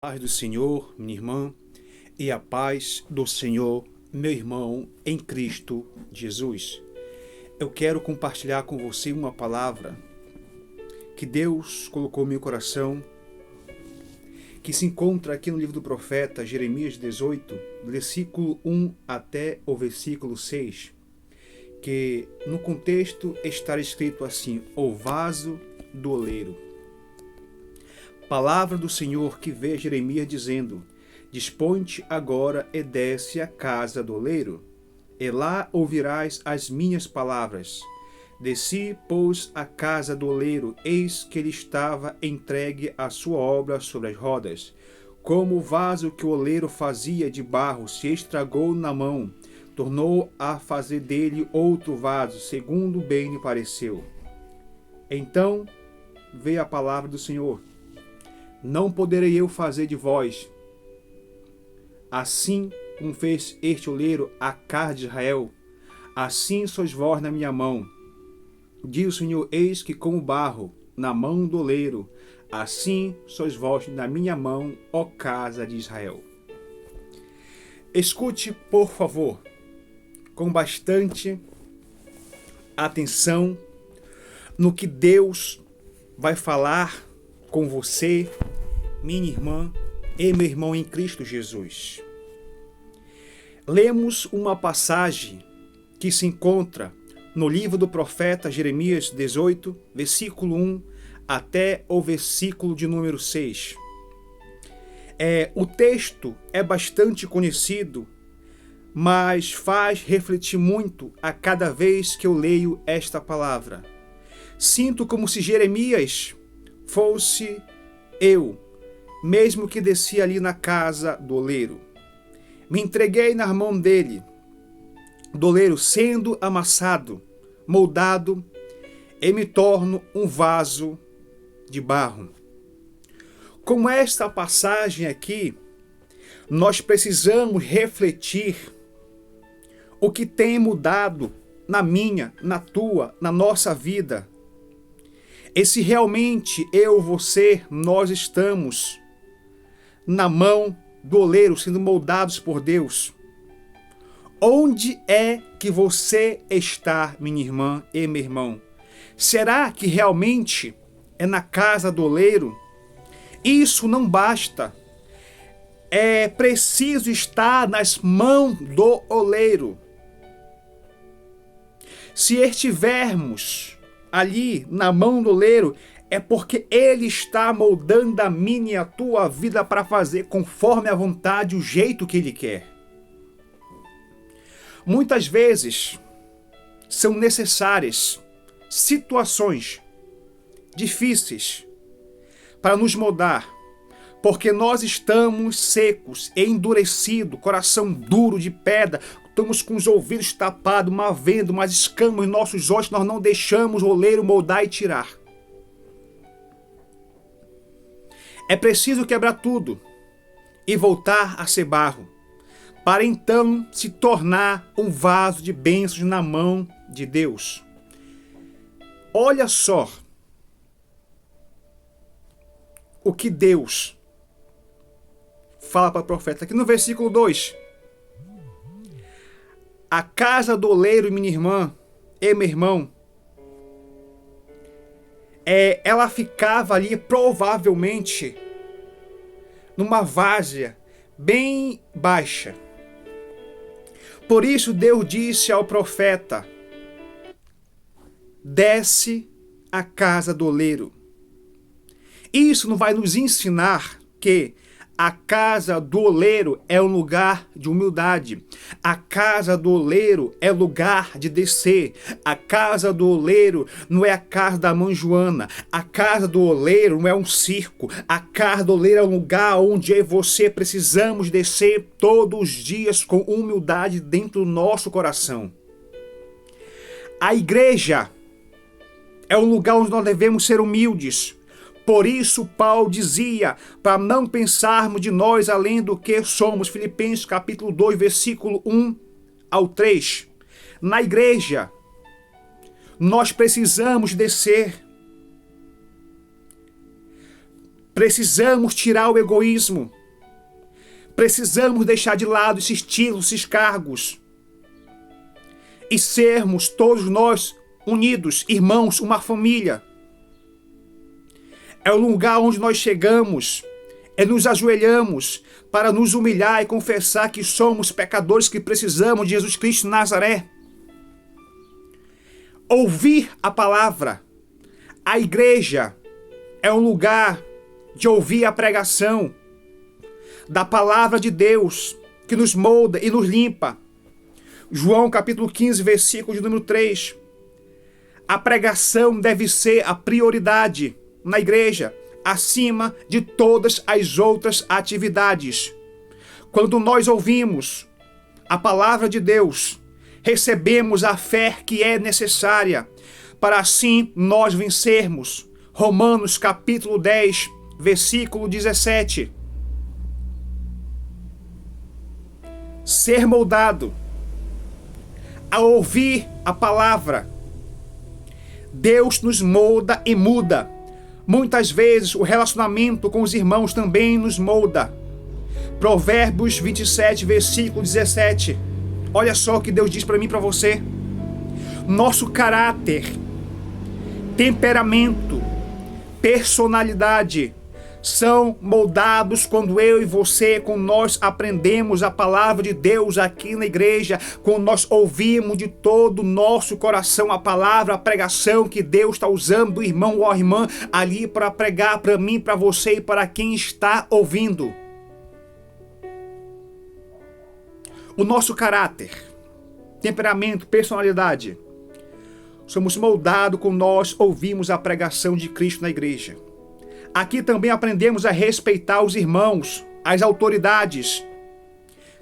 Paz do Senhor, minha irmã, e a paz do Senhor, meu irmão, em Cristo Jesus. Eu quero compartilhar com você uma palavra que Deus colocou no meu coração, que se encontra aqui no livro do profeta Jeremias 18, versículo 1 até o versículo 6, que no contexto está escrito assim: o vaso do oleiro. Palavra do Senhor que vê Jeremias dizendo: dispõe-te agora e desce à casa do oleiro, e lá ouvirás as minhas palavras. Desci, pois, à casa do oleiro, eis que ele estava entregue à sua obra sobre as rodas. Como o vaso que o oleiro fazia de barro se estragou na mão, tornou a fazer dele outro vaso, segundo bem lhe pareceu. Então veio a palavra do Senhor: não poderei eu fazer de vós assim como fez este oleiro à casa de Israel, assim sois vós na minha mão. Diz o Senhor: eis que como barro na mão do oleiro, assim sois vós na minha mão, ó casa de Israel. Escute, por favor, com bastante atenção no que Deus vai falar com você, minha irmã e meu irmão em Cristo Jesus. Lemos uma passagem que se encontra no livro do profeta Jeremias 18, versículo 1 até o versículo de número 6. O texto é bastante conhecido, mas faz refletir muito a cada vez que eu leio esta palavra. Sinto como se Jeremias fosse eu, mesmo que desci ali na casa do oleiro. Me entreguei na mão dele, do oleiro, sendo amassado, moldado, e me torno um vaso de barro. Com esta passagem aqui, nós precisamos refletir o que tem mudado na minha, na tua, na nossa vida. E se realmente eu, você, nós estamos na mão do oleiro, sendo moldados por Deus. Onde é que você está, minha irmã e meu irmão? Será que realmente é na casa do oleiro? Isso não basta. É preciso estar nas mãos do oleiro. Se estivermos ali na mão do oleiro, é porque ele está moldando a minha e a tua vida para fazer conforme a vontade, o jeito que ele quer. Muitas vezes são necessárias situações difíceis para nos moldar, porque nós estamos secos, endurecidos, coração duro de pedra, estamos com os ouvidos tapados, uma venda, umas escamas nos nossos olhos, nós não deixamos o oleiro moldar e tirar. É preciso quebrar tudo e voltar a ser barro, para então se tornar um vaso de bênçãos na mão de Deus. Olha só o que Deus fala para o profeta aqui no versículo 2. A casa do oleiro, minha irmã e meu irmão, ela ficava ali provavelmente numa várzea bem baixa. Por isso Deus disse ao profeta: desce à casa do oleiro. Isso não vai nos ensinar que a casa do oleiro é um lugar de humildade. A casa do oleiro é lugar de descer. A casa do oleiro não é a casa da mãe Joana. A casa do oleiro não é um circo. A casa do oleiro é um lugar onde eu e você precisamos descer todos os dias com humildade dentro do nosso coração. A igreja é um lugar onde nós devemos ser humildes. Por isso Paulo dizia para não pensarmos de nós além do que somos. Filipenses capítulo 2, versículo 1 ao 3. Na igreja, nós precisamos descer. Precisamos tirar o egoísmo. Precisamos deixar de lado esses títulos, esses cargos. E sermos todos nós unidos, irmãos, uma família. É o lugar onde nós chegamos, nos ajoelhamos para nos humilhar e confessar que somos pecadores, que precisamos de Jesus Cristo de Nazaré. Ouvir a palavra. A igreja é um lugar de ouvir a pregação da palavra de Deus, que nos molda e nos limpa. João capítulo 15, versículo de número 3. A pregação deve ser a prioridade na igreja, acima de todas as outras atividades. Quando nós ouvimos a palavra de Deus, recebemos a fé que é necessária para assim nós vencermos. Romanos capítulo 10, versículo 17. Ser moldado. Ao ouvir a palavra, Deus nos molda e muda. Muitas vezes o relacionamento com os irmãos também nos molda. Provérbios 27, versículo 17. Olha só o que Deus diz para mim e para você. Nosso caráter, temperamento, personalidade são moldados quando eu e você, quando nós aprendemos a palavra de Deus aqui na igreja, quando nós ouvimos de todo o nosso coração a palavra, a pregação que Deus está usando do irmão ou a irmã ali para pregar para mim, para você e para quem está ouvindo. O nosso caráter, temperamento, personalidade, somos moldados quando nós ouvimos a pregação de Cristo na igreja. Aqui também aprendemos a respeitar os irmãos, as autoridades,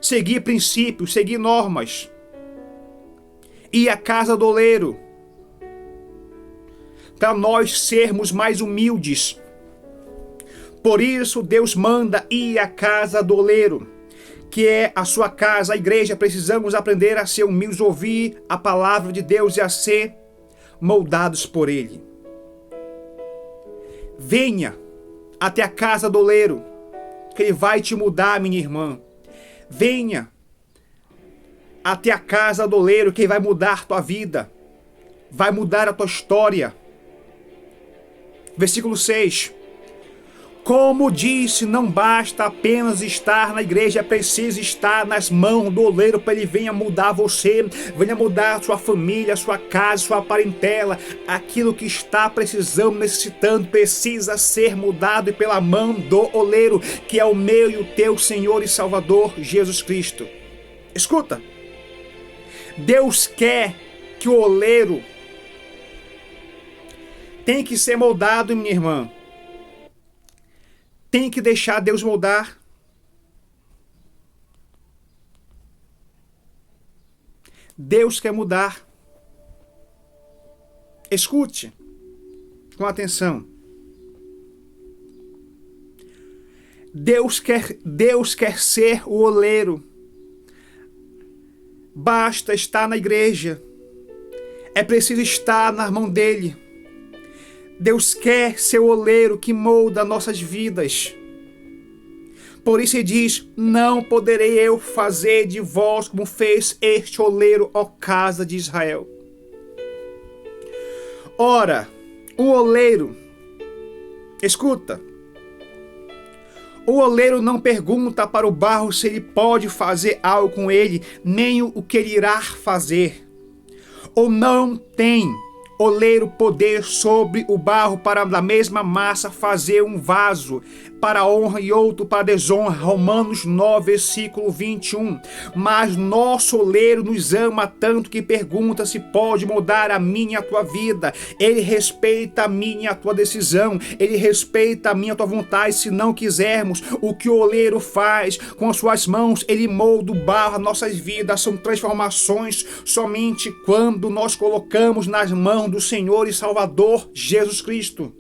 seguir princípios, seguir normas. Ir à casa do oleiro, para nós sermos mais humildes. Por isso Deus manda ir à casa do oleiro, que é a sua casa, a igreja. Precisamos aprender a ser humildes, ouvir a palavra de Deus e a ser moldados por Ele. Venha até a casa do oleiro, que ele vai te mudar, minha irmã. Venha até a casa do oleiro, que ele vai mudar tua vida, vai mudar a tua história. Versículo 6. Como disse, não basta apenas estar na igreja, é preciso estar nas mãos do oleiro para ele venha mudar você, venha mudar sua família, sua casa, sua parentela. Aquilo que está precisando, necessitando, precisa ser mudado pela mão do oleiro, que é o meu e o teu Senhor e Salvador Jesus Cristo. Escuta, Deus quer que o oleiro tem que ser moldado, minha irmã. Tem que deixar Deus moldar. Deus quer mudar. Escute com atenção. Deus quer ser o oleiro. Basta estar na igreja. É preciso estar na mão dele. Deus quer ser o oleiro que molda nossas vidas. Por isso ele diz, não poderei eu fazer de vós como fez este oleiro, ó casa de Israel. Ora, o oleiro, escuta, o oleiro não pergunta para o barro se ele pode fazer algo com ele, nem o que ele irá fazer. Ou não tem oleiro poder sobre o barro para da mesma massa fazer um vaso para honra e outro para desonra. Romanos 9, versículo 21. Mas nosso oleiro nos ama tanto que pergunta se pode mudar a minha e a tua vida. Ele respeita a minha e a tua decisão. Ele respeita a minha e a tua vontade. Se não quisermos, o que o oleiro faz com as suas mãos, ele molda o barro. As nossas vidas são transformações somente quando nós colocamos nas mãos do Senhor e Salvador Jesus Cristo.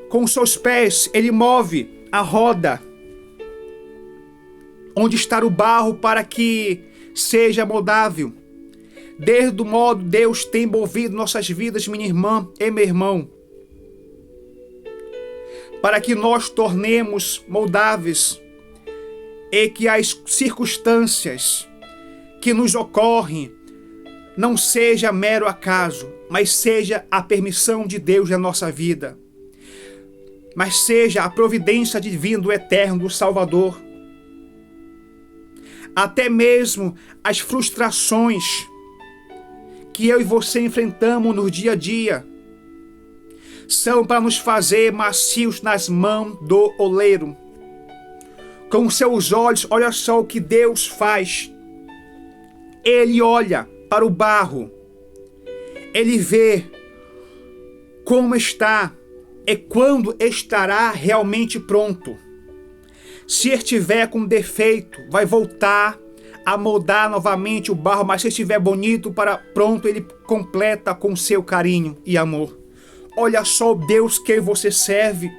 Com seus pés ele move a roda onde está o barro para que seja moldável. Desde o modo Deus tem movido nossas vidas, minha irmã e meu irmão. para que nós tornemos moldáveis e que as circunstâncias que nos ocorrem não seja mero acaso, mas seja a permissão de Deus na nossa vida, mas seja a providência divina do Eterno, do Salvador. Até mesmo as frustrações que eu e você enfrentamos no dia a dia são para nos fazer macios nas mãos do oleiro. Com os seus olhos, olha só o que Deus faz. Ele olha para o barro, ele vê como está e quando estará realmente pronto. Se estiver com defeito, vai voltar a moldar novamente o barro, mas se estiver bonito, pronto, ele completa com seu carinho e amor. Olha só o Deus que você serve.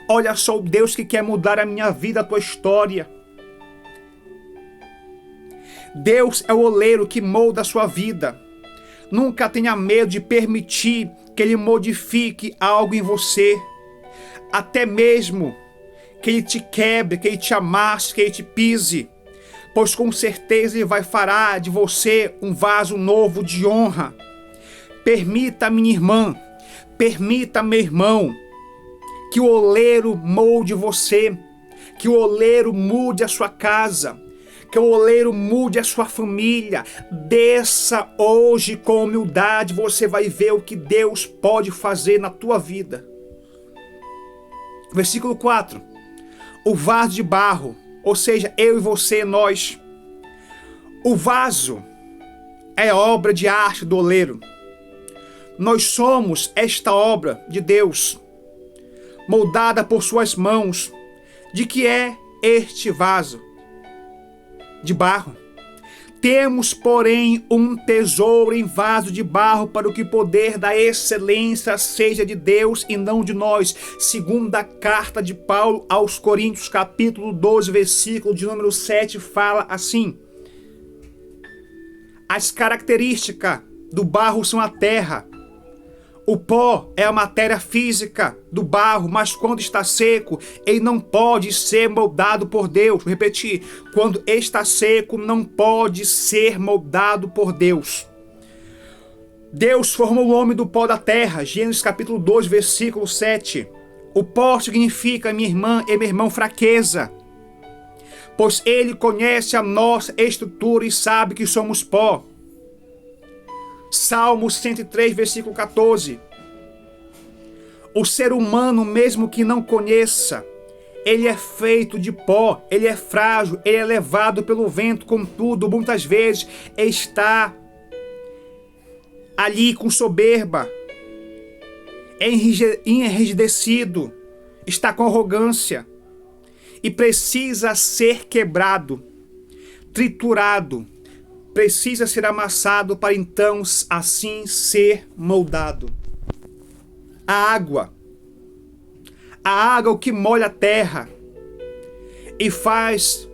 Olha só o Deus que quer mudar a minha vida, a tua história. Deus é o oleiro que molda a sua vida. Nunca tenha medo de permitir que Ele modifique algo em você. Até mesmo que Ele te quebre, que Ele te amasse, que Ele te pise. Pois com certeza Ele vai fará de você um vaso novo de honra. Permita, minha irmã, permita, meu irmão, que o oleiro molde você, que o oleiro mude a sua casa, que o oleiro mude a sua família. Desça hoje com humildade, você vai ver o que Deus pode fazer na tua vida. Versículo 4. O vaso de barro, ou seja, eu e você, nós. O vaso é obra de arte do oleiro. Nós somos esta obra de Deus, moldada por suas mãos. De que é este vaso? De barro. Temos, porém, um tesouro em vaso de barro, para que o poder da excelência seja de Deus e não de nós. Segunda carta de Paulo aos Coríntios, capítulo 12, versículo de número 7, fala assim: as características do barro são a terra. O pó é a matéria física do barro, mas quando está seco, ele não pode ser moldado por Deus. Vou repetir, quando está seco, não pode ser moldado por Deus. Deus formou o homem do pó da terra, Gênesis capítulo 2, versículo 7. O pó significa, minha irmã e meu irmão, fraqueza, pois Ele conhece a nossa estrutura e sabe que somos pó. Salmo 103, versículo 14. O ser humano, mesmo que não conheça, ele é feito de pó, ele é frágil, ele é levado pelo vento, contudo, muitas vezes está ali com soberba, enrijecido, está com arrogância e precisa ser quebrado, triturado, precisa ser amassado para então assim ser moldado. A água é o que molha a terra e faz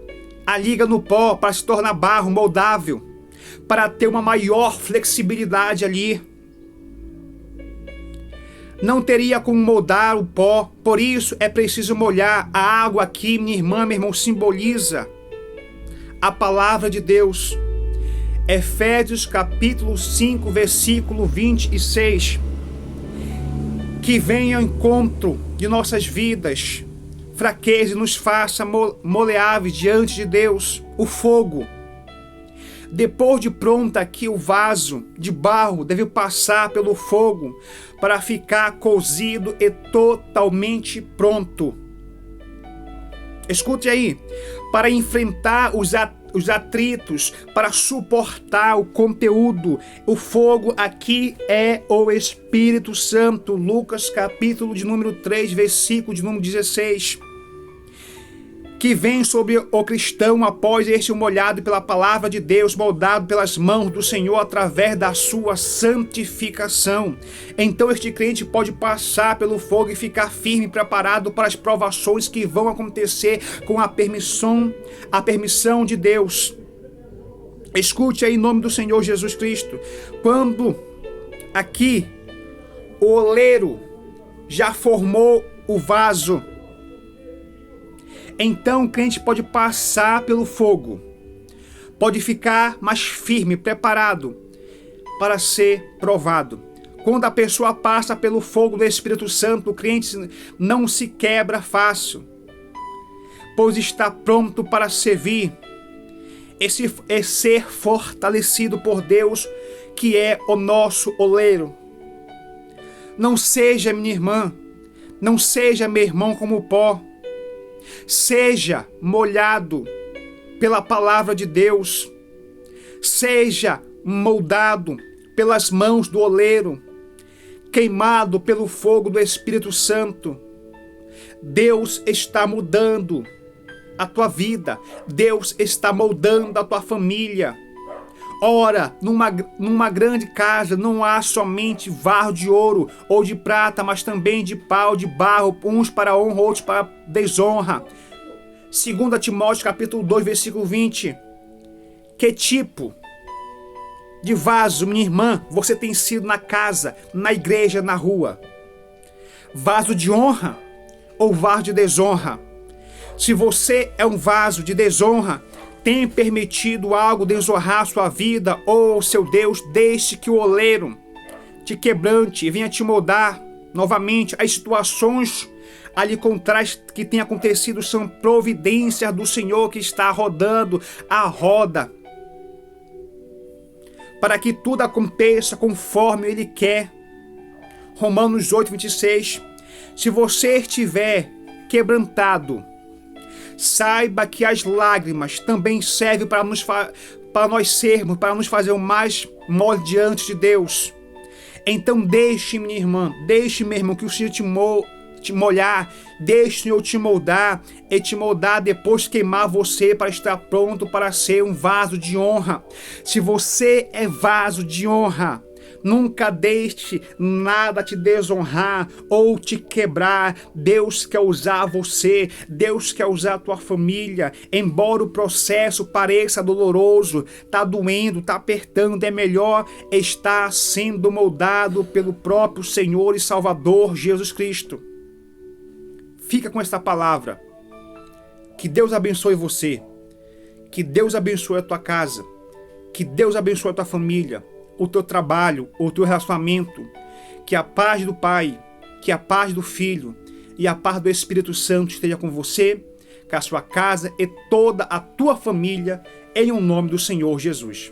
a liga no pó para se tornar barro moldável, para ter uma maior flexibilidade ali. Não teria como moldar o pó, por isso é preciso molhar. A água aqui, minha irmã, meu irmão, simboliza a palavra de Deus. Efésios capítulo 5, versículo 26. Que venha ao encontro de nossas vidas, fraqueza, e nos faça moleáveis diante de Deus. O fogo. Depois de pronto aqui, o vaso de barro deve passar pelo fogo para ficar cozido e totalmente pronto. Escute aí. Para enfrentar os atritos, para suportar o conteúdo. O fogo aqui é o Espírito Santo. Lucas capítulo de número 3, versículo de número 16. Que vem sobre o cristão após este molhado pela palavra de Deus, moldado pelas mãos do Senhor através da sua santificação. Então este crente pode passar pelo fogo e ficar firme, preparado para as provações que vão acontecer com a permissão de Deus. Escute aí em nome do Senhor Jesus Cristo. Quando aqui o oleiro já formou o vaso, Então o crente pode passar pelo fogo, pode ficar mais firme, preparado para ser provado. Quando a pessoa passa pelo fogo do Espírito Santo, o crente não se quebra fácil, pois está pronto para servir e ser fortalecido por Deus, que é o nosso oleiro. Não seja, minha irmã, não seja, meu irmão, como pó. Seja molhado pela palavra de Deus. Seja moldado pelas mãos do oleiro, queimado pelo fogo do Espírito Santo. Deus está mudando a tua vida. Deus está moldando a tua família. Ora, numa grande casa não há somente vaso de ouro ou de prata, mas também de pau, de barro, uns para honra, outros para desonra. 2 Timóteo capítulo 2, versículo 20. Que tipo de vaso, minha irmã, você tem sido na casa, na igreja, na rua? Vaso de honra ou vaso de desonra? Se você é um vaso de desonra, tem permitido algo desonrar sua vida ou seu Deus, deixe que o oleiro te quebrante e venha te moldar novamente. As situações ali contrárias que têm acontecido são providências do Senhor que está rodando a roda para que tudo aconteça conforme Ele quer. Romanos 8, 26. Se você estiver quebrantado, saiba que as lágrimas também servem para nos fazer o mais mole diante de Deus. Então deixe, minha irmã, deixe, meu irmão, que o Senhor te molhar, deixe o Senhor te moldar e te moldar depois de queimar você para estar pronto para ser um vaso de honra. Se você é vaso de honra, nunca deixe nada te desonrar ou te quebrar. Deus quer usar você, Deus quer usar a tua família. Embora o processo pareça doloroso, tá doendo, tá apertando, é melhor estar sendo moldado pelo próprio Senhor e Salvador Jesus Cristo. Fica com esta palavra. Que Deus abençoe você. Que Deus abençoe a tua casa. Que Deus abençoe a tua família, o teu trabalho, o teu relacionamento. Que a paz do Pai, que a paz do Filho e a paz do Espírito Santo esteja com você, com a sua casa e toda a tua família, em o nome do Senhor Jesus.